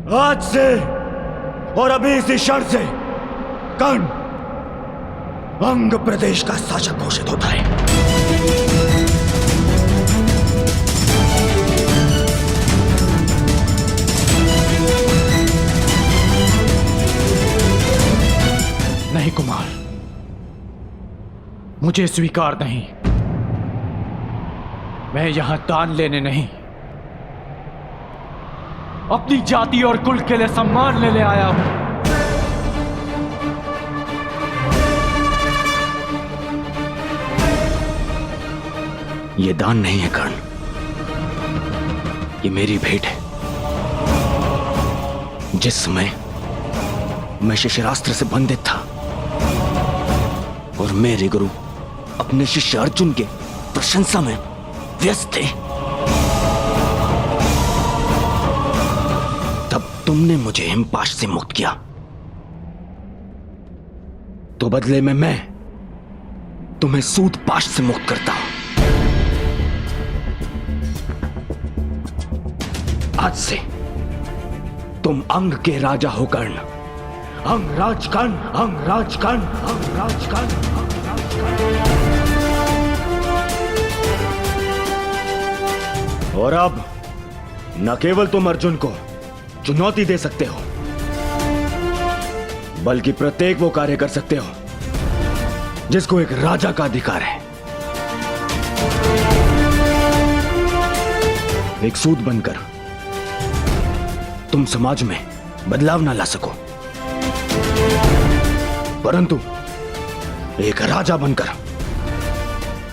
आज से और अभी इसी क्षण से कर्ण अंग प्रदेश का शासक घोषित होता है। नहीं कुमार, मुझे स्वीकार नहीं। मैं यहां दान लेने नहीं, अपनी जाति और कुल के लिए सम्मान लेने आया हूं। यह दान नहीं है कर्ण, ये मेरी भेंट है। जिस समय मैं शिशिरास्त्र से बंधित था और मेरे गुरु अपने शिष्य अर्जुन के प्रशंसा में व्यस्त थे, तब तुमने मुझे हिमपाश से मुक्त किया। तो बदले में मैं तुम्हें सूतपाश से मुक्त करता हूं। आज से तुम अंग के राजा हो कर्ण। अंगराज कर्ण, अंगराज कर्ण, अंगराज कर्ण, अंगराज कर्ण। और अब न केवल तुम अर्जुन को चुनौती दे सकते हो, बल्कि प्रत्येक वो कार्य कर सकते हो जिसको एक राजा का अधिकार है। एक सूत बनकर तुम समाज में बदलाव ना ला सको, परंतु एक राजा बनकर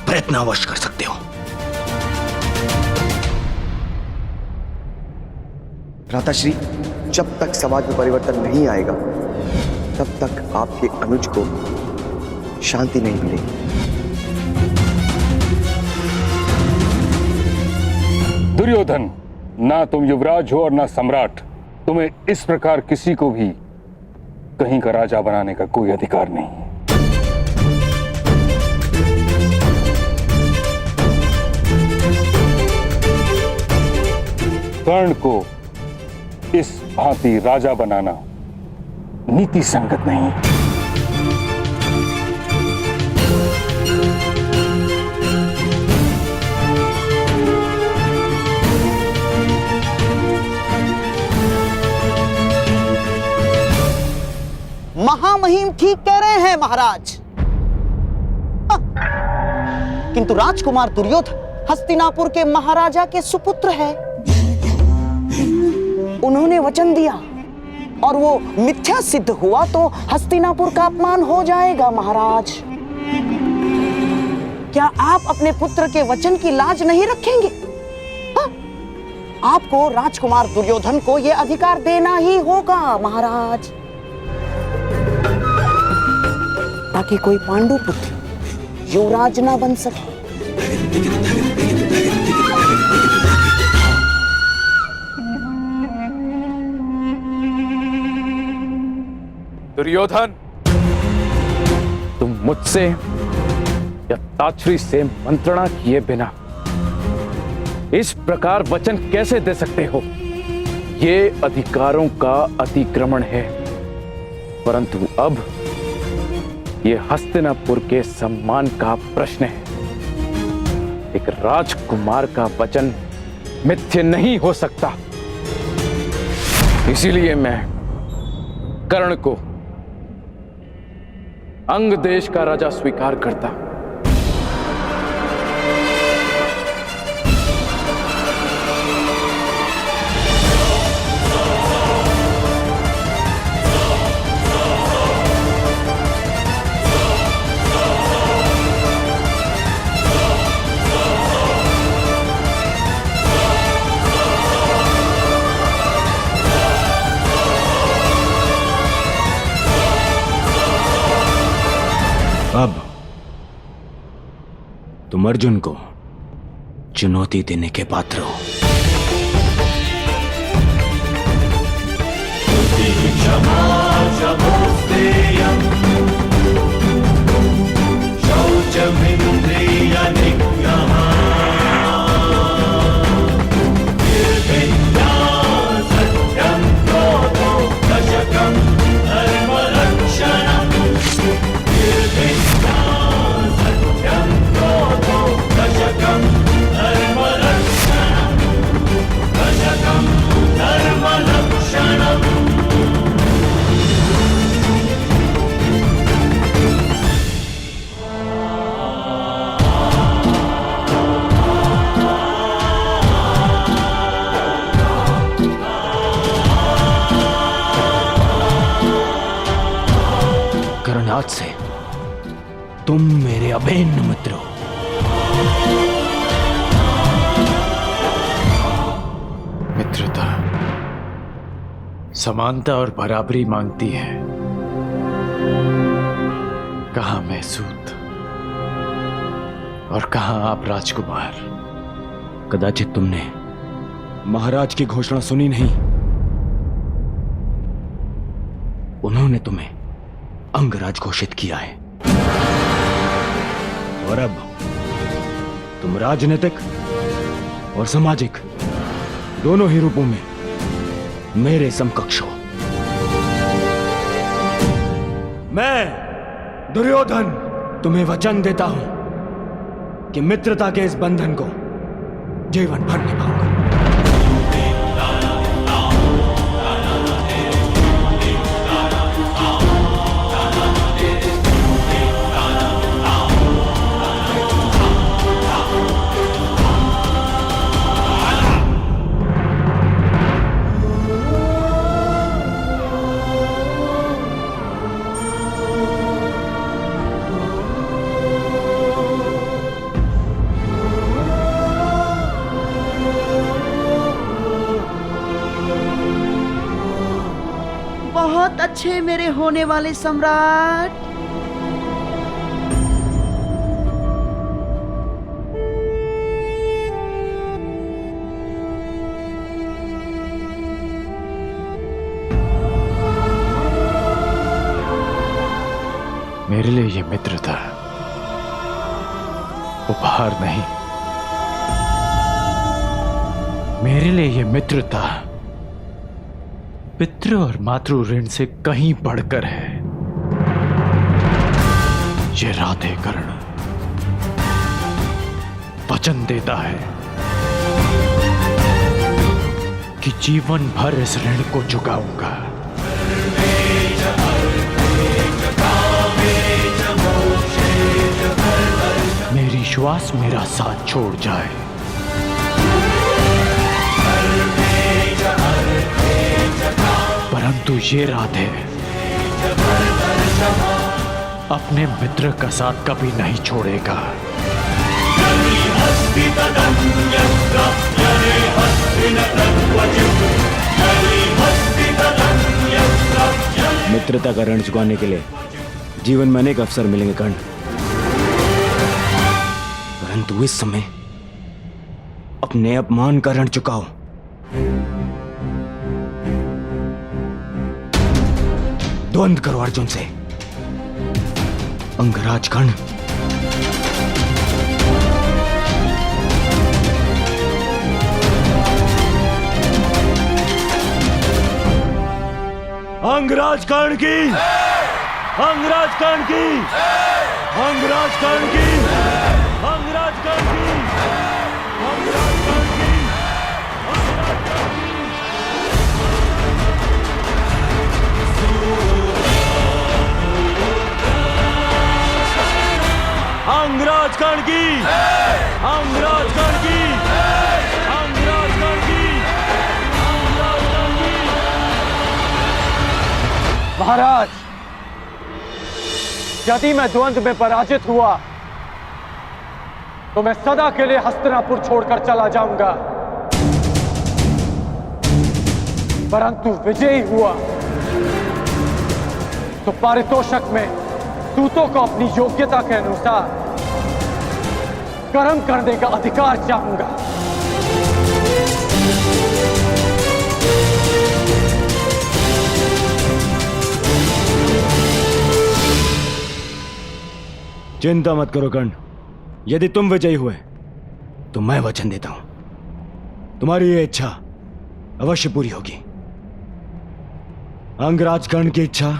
प्रयत्न अवश्य कर सकते हो। भ्राताश्री, जब तक समाज में परिवर्तन नहीं आएगा तब तक आपके अनुज को शांति नहीं मिलेगी। दुर्योधन, ना तुम युवराज हो और ना सम्राट। तुम्हें इस प्रकार किसी को भी कहीं का राजा बनाने का कोई अधिकार नहीं। कर्ण को इस भांति राजा बनाना नीति संगत नहीं। महामहिम ठीक कह रहे हैं महाराज। किंतु राजकुमार दुर्योधन हस्तिनापुर के महाराजा के सुपुत्र है। उन्होंने वचन दिया और वो मिथ्या सिद्ध हुआ तो हस्तिनापुर का अपमान हो जाएगा महाराज। क्या आप अपने पुत्र के वचन की लाज नहीं रखेंगे? आपको राजकुमार दुर्योधन को यह अधिकार देना ही होगा महाराज, ताकि कोई पांडु पुत्र युवराज ना बन सके। दुर्योधन, तुम मुझसे या ताछरी से मंत्रणा किए बिना इस प्रकार वचन कैसे दे सकते हो? ये अधिकारों का अतिक्रमण है। परंतु अब ये हस्तिनापुर के सम्मान का प्रश्न है। एक राजकुमार का वचन मिथ्य नहीं हो सकता। इसीलिए मैं कर्ण को अंग देश का राजा स्वीकार करता। अब तुम अर्जुन को चुनौती देने के पात्र हो। आज से तुम मेरे अभिन्न मित्र हो। मित्रता समानता और बराबरी मांगती है, कहां मैं सूत और कहां आप राजकुमार। कदाचित तुमने महाराज की घोषणा सुनी नहीं। उन्होंने तुम्हें अंगराज घोषित किया है और अब तुम राजनीतिक और सामाजिक दोनों ही रूपों में मेरे समकक्ष हो। मैं दुर्योधन तुम्हें वचन देता हूं कि मित्रता के इस बंधन को जीवन भर निभाऊंगा। बहुत अच्छे मेरे होने वाले सम्राट। मेरे लिए ये मित्रता उपहार नहीं, मेरे लिए ये मित्रता पितृ और मातृ ऋण से कहीं बढ़कर है। ये राधेकर्ण वचन देता है कि जीवन भर इस ऋण को चुकाऊंगा। मेरी श्वास मेरा साथ छोड़ जाए, परंतु ये राधे अपने मित्र का साथ कभी नहीं छोड़ेगा। मित्रता का ऋण चुकाने के लिए जीवन में अनेक अवसर मिलेंगे कर्ण, परंतु इस समय अपने अपमान का ऋण चुकाओ। द्वंद्व करो अर्जुन से। अंगराज कर्ण अंगराज कर्ण की, अंगराज कर्ण की, अंगराज कर्ण की, अंगराज कर्ण की, अंगराज कर्ण की, अंगराज कर्ण की, अंगराज कर्ण की, अंगराज कर्ण की, अंगराज कर्ण की। महाराज, यदि मैं द्वंद्व में पराजित हुआ तो मैं सदा के लिए हस्तिनापुर छोड़कर चला जाऊंगा, परंतु विजयी हुआ तो पारितोषक में दूतों को अपनी योग्यता के अनुसार कर्म करने का अधिकार चाहूंगा। चिंता मत करो कर्ण, यदि तुम विजयी हुए तो मैं वचन देता हूं तुम्हारी ये इच्छा अवश्य पूरी होगी। अंगराज कर्ण की इच्छा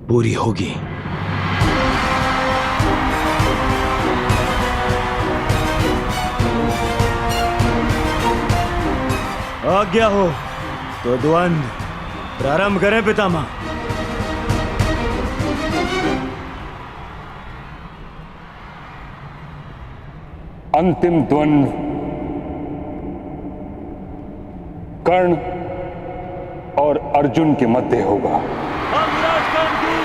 पूरी होगी। आज्ञा हो तो द्वंद्व प्रारंभ करें पितामह। अंतिम द्वंद्व कर्ण और अर्जुन के मध्य होगा। अंगराज कर्ण की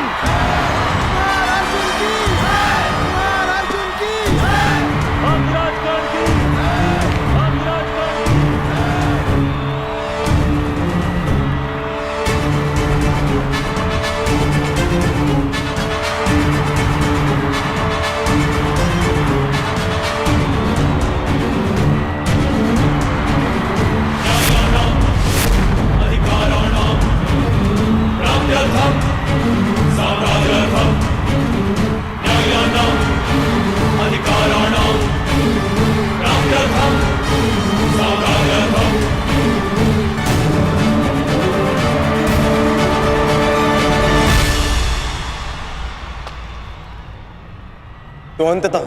तो अंततः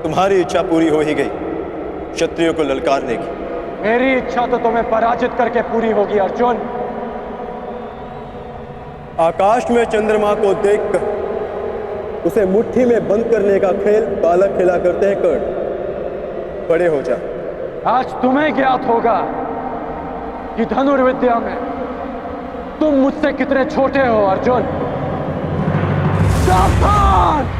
तुम्हारी इच्छा पूरी हो ही गई, क्षत्रियों को ललकारने की। मेरी इच्छा तो तुम्हें पराजित करके पूरी होगी अर्जुन। आकाश में चंद्रमा को देखकर उसे मुट्ठी में बंद करने का खेल बालक खेला करते हैं कर्ण। बड़े हो जा। आज तुम्हें ज्ञात होगा कि धनुर्विद्या में तुम मुझसे कितने छोटे हो अर्जुन। सावधान!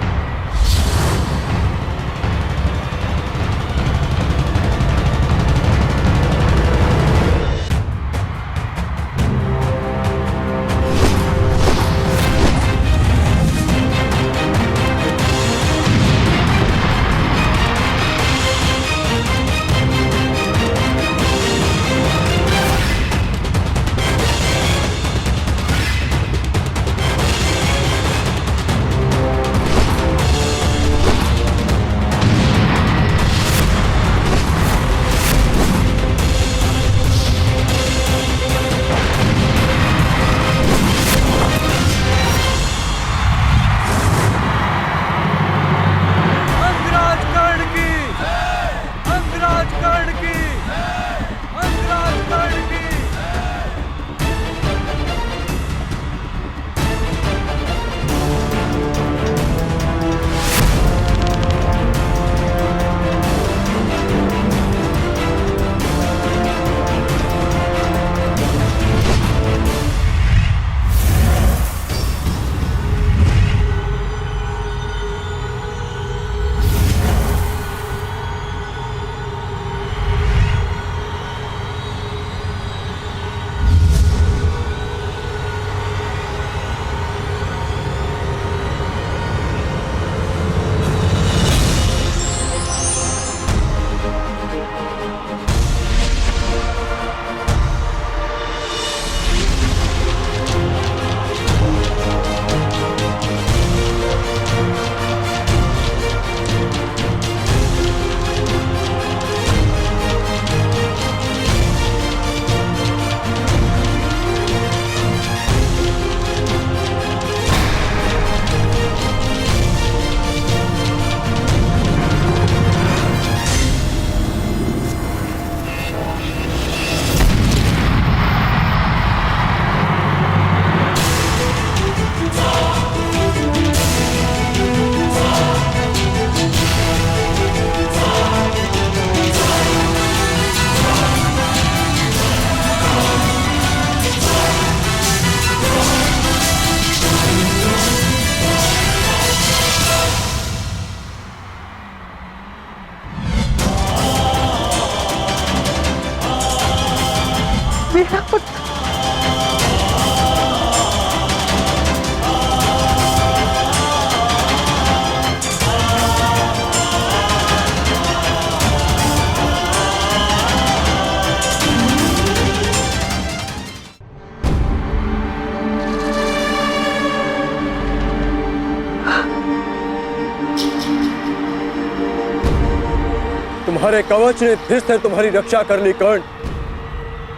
तुम्हारे कवच ने फिर से तुम्हारी रक्षा कर ली कर्ण,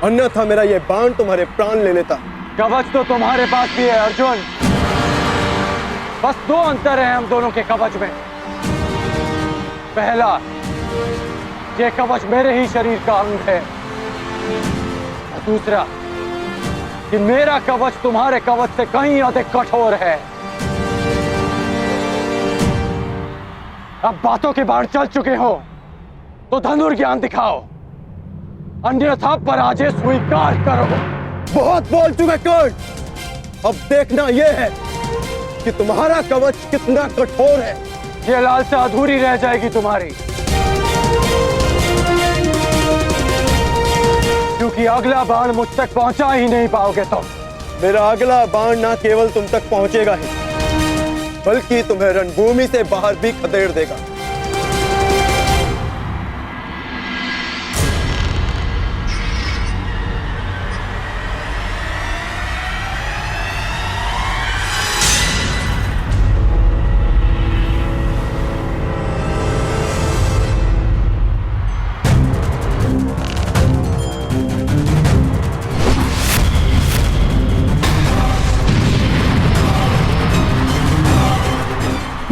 अन्यथा मेरा यह बाण तुम्हारे प्राण ले लेता। कवच तो तुम्हारे पास भी है अर्जुन, बस दो अंतर है हम दोनों के कवच में। पहला, ये कवच मेरे ही शरीर का अंग है, और दूसरा कि मेरा कवच तुम्हारे कवच से कहीं अधिक कठोर है। अब बातों के बाढ़ चल चुके हो तो धनुर्ज्ञान दिखाओ, अन्यथा पराजय स्वीकार करो। बहुत बोल चुके कर्ण, अब देखना यह है कि तुम्हारा कवच कितना कठोर है। ये लालसा अधूरी रह जाएगी तुम्हारी, क्योंकि अगला बाण मुझ तक पहुंचा ही नहीं पाओगे तुम। मेरा अगला बाण ना केवल तुम तक पहुंचेगा ही, बल्कि तुम्हें रणभूमि से बाहर भी खदेड़ देगा।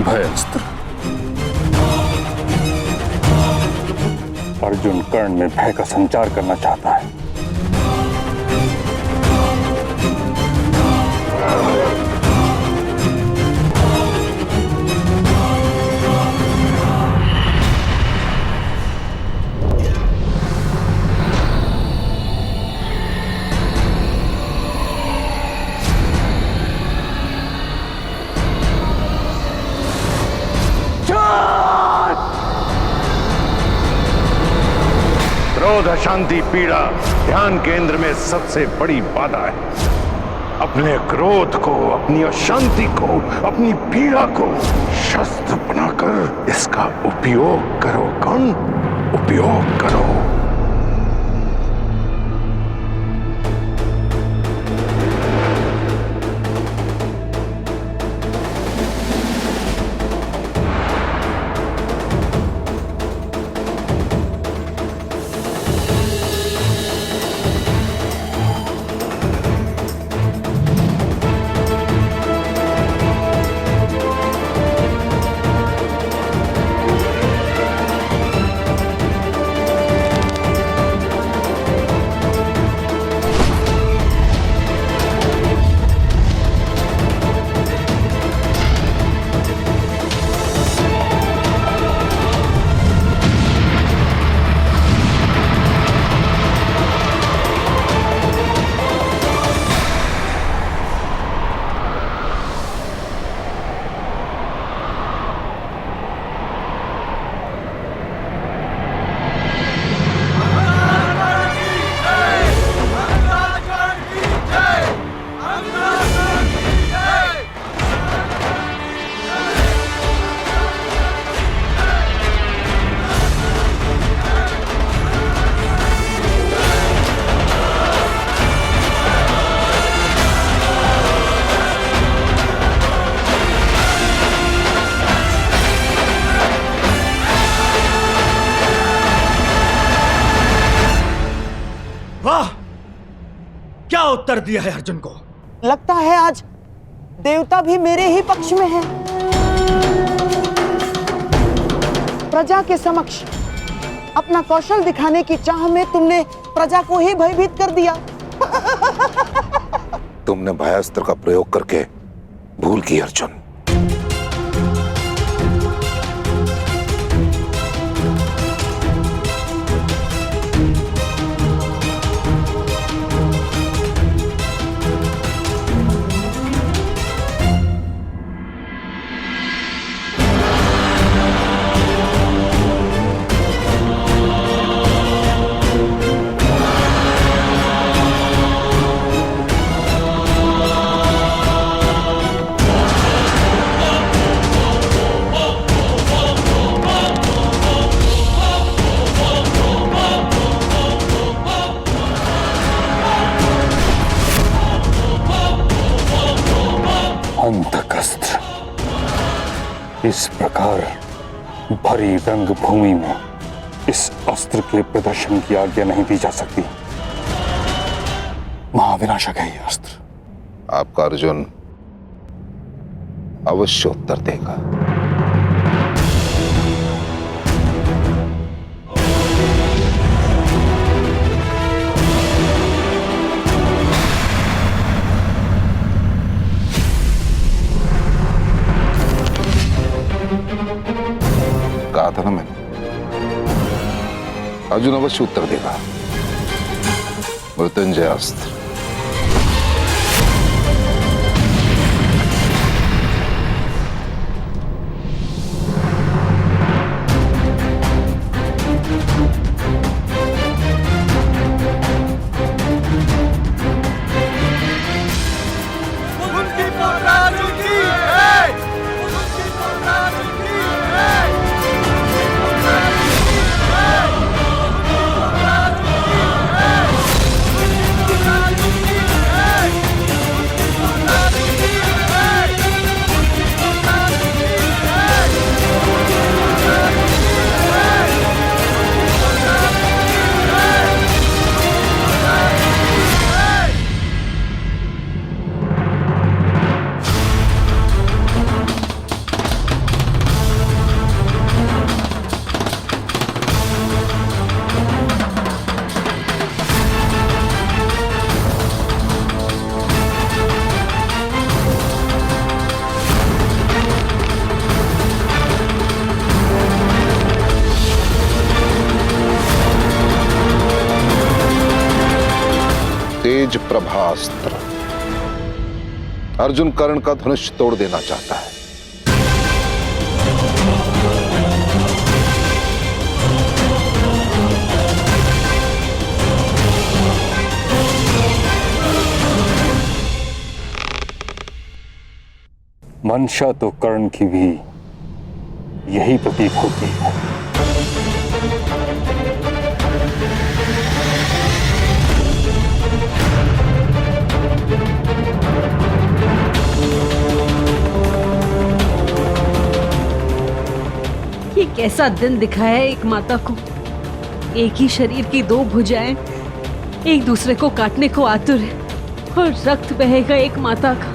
भयस्त्र, अर्जुन कर्ण में भय का संचार करना चाहता है। क्रोध, अशांति, पीड़ा ध्यान केंद्र में सबसे बड़ी बाधा है। अपने क्रोध को, अपनी अशांति को, अपनी पीड़ा को शस्त्र बनाकर इसका उपयोग करो। कर्ण, उपयोग करो। वाह, क्या उत्तर दिया है अर्जुन को। लगता है आज देवता भी मेरे ही पक्ष में है। प्रजा के समक्ष अपना कौशल दिखाने की चाह में तुमने प्रजा को ही भयभीत कर दिया। तुमने भयास्त्र का प्रयोग करके भूल की अर्जुन। अंतकस्त्र इस प्रकार भरी रंग भूमि में इस अस्त्र के प्रदर्शन की आज्ञा नहीं दी जा सकती। महाविनाशक है यह अस्त्र। आपका अर्जुन अवश्य उत्तर देगा। कहा था ना मैंने, अर्जुन अवश्य उत्तर देगा। मृत्युंजय अस्त्र। तेज प्रभास्त्र। अर्जुन कर्ण का धनुष तोड़ देना चाहता है। मंशा तो कर्ण की भी यही प्रतीक होती है। ये कैसा दिन दिखाया है एक माता को। एक ही शरीर की दो भुजाएं एक दूसरे को काटने को आतुर है और रक्त बहेगा एक माता का।